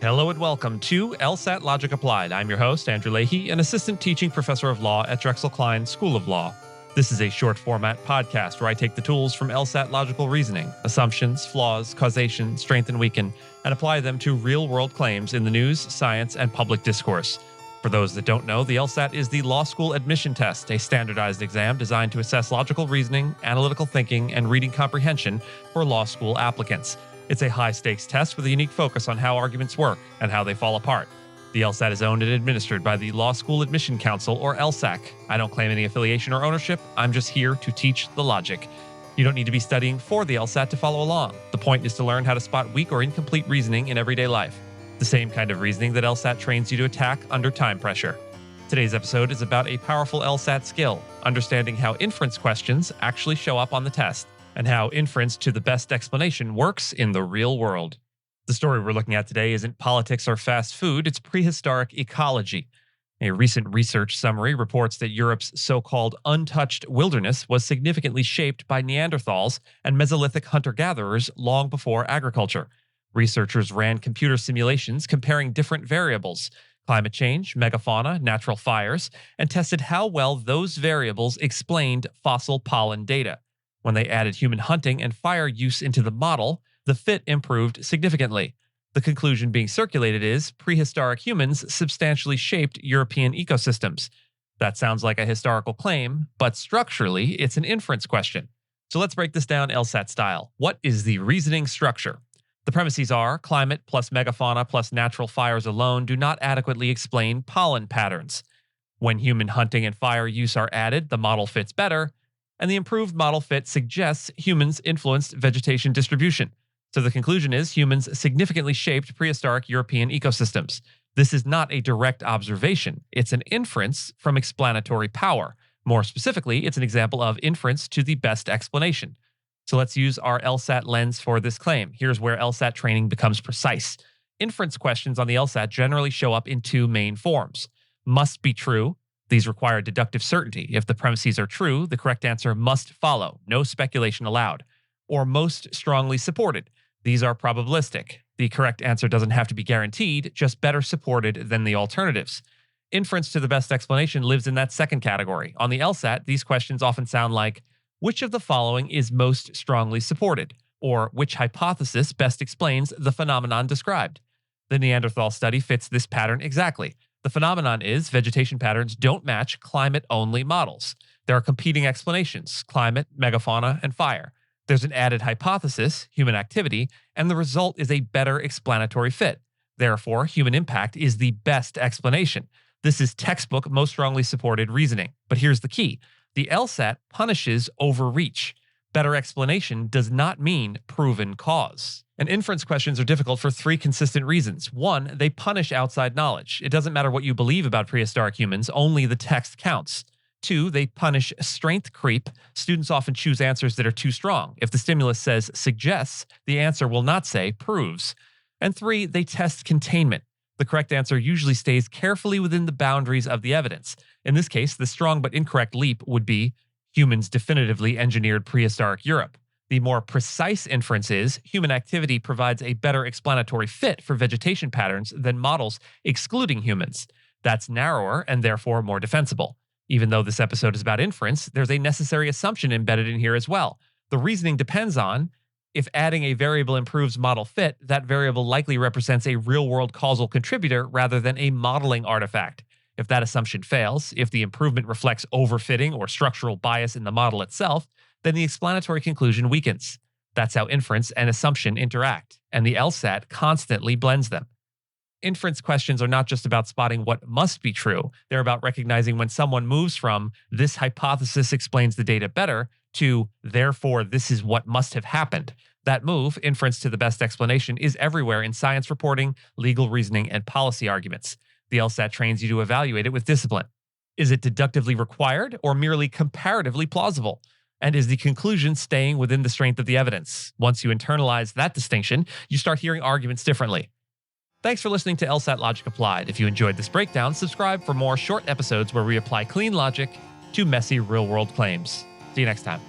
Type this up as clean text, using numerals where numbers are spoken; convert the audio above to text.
Hello and welcome to LSAT Logic Applied. I'm your host, Andrew Leahey, an assistant teaching professor of law at Drexel Klein School of Law. This is a short format podcast where I take the tools from LSAT logical reasoning, assumptions, flaws, causation, strength and weaken, and apply them to real-world claims in the news, science, and public discourse. For those that don't know, the LSAT is the law school admission test, a standardized exam designed to assess logical reasoning, analytical thinking, and reading comprehension for law school applicants. It's a high-stakes test with a unique focus on how arguments work and how they fall apart. The LSAT is owned and administered by the Law School Admission Council, or LSAC. I don't claim any affiliation or ownership. I'm just here to teach the logic. You don't need to be studying for the LSAT to follow along. The point is to learn how to spot weak or incomplete reasoning in everyday life. The same kind of reasoning that LSAT trains you to attack under time pressure. Today's episode is about a powerful LSAT skill, understanding how inference questions actually show up on the test, and how inference to the best explanation works in the real world. The story we're looking at today isn't politics or fast food, it's prehistoric ecology. A recent research summary reports that Europe's so-called untouched wilderness was significantly shaped by Neanderthals and Mesolithic hunter-gatherers long before agriculture. Researchers ran computer simulations comparing different variables, climate change, megafauna, natural fires, and tested how well those variables explained fossil pollen data. When they added human hunting and fire use into the model, the fit improved significantly. The conclusion being circulated is prehistoric humans substantially shaped European ecosystems. That sounds like a historical claim, but structurally, it's an inference question. So let's break this down LSAT style. What is the reasoning structure? The premises are climate plus megafauna plus natural fires alone do not adequately explain pollen patterns. When human hunting and fire use are added, the model fits better, and the improved model fit suggests humans influenced vegetation distribution. So the conclusion is humans significantly shaped prehistoric European ecosystems. This is not a direct observation. It's an inference from explanatory power. More specifically, it's an example of inference to the best explanation. So let's use our LSAT lens for this claim. Here's where LSAT training becomes precise. Inference questions on the LSAT generally show up in two main forms. Must be true. These require deductive certainty. If the premises are true, the correct answer must follow. No speculation allowed. Or most strongly supported. These are probabilistic. The correct answer doesn't have to be guaranteed, just better supported than the alternatives. Inference to the best explanation lives in that second category. On the LSAT, these questions often sound like, which of the following is most strongly supported? Or which hypothesis best explains the phenomenon described? The Neanderthal study fits this pattern exactly. The phenomenon is vegetation patterns don't match climate-only models. There are competing explanations, climate, megafauna, and fire. There's an added hypothesis, human activity, and the result is a better explanatory fit. Therefore, human impact is the best explanation. This is textbook most strongly supported reasoning. But here's the key. The LSAT punishes overreach. Better explanation does not mean proven cause. And inference questions are difficult for three consistent reasons. One, they punish outside knowledge. It doesn't matter what you believe about prehistoric humans, only the text counts. Two, they punish strength creep. Students often choose answers that are too strong. If the stimulus says suggests, the answer will not say proves. And three, they test containment. The correct answer usually stays carefully within the boundaries of the evidence. In this case, the strong but incorrect leap would be humans definitively engineered prehistoric Europe. The more precise inference is human activity provides a better explanatory fit for vegetation patterns than models excluding humans. That's narrower and therefore more defensible. Even though this episode is about inference, there's a necessary assumption embedded in here as well. The reasoning depends on if adding a variable improves model fit, that variable likely represents a real-world causal contributor rather than a modeling artifact. If that assumption fails, if the improvement reflects overfitting or structural bias in the model itself, then the explanatory conclusion weakens. That's how inference and assumption interact, and the LSAT constantly blends them. Inference questions are not just about spotting what must be true, they're about recognizing when someone moves from this hypothesis explains the data better to therefore this is what must have happened. That move, inference to the best explanation, is everywhere in science reporting, legal reasoning, and policy arguments. The LSAT trains you to evaluate it with discipline. Is it deductively required or merely comparatively plausible? And is the conclusion staying within the strength of the evidence? Once you internalize that distinction, you start hearing arguments differently. Thanks for listening to LSAT Logic Applied. If you enjoyed this breakdown, subscribe for more short episodes where we apply clean logic to messy real-world claims. See you next time.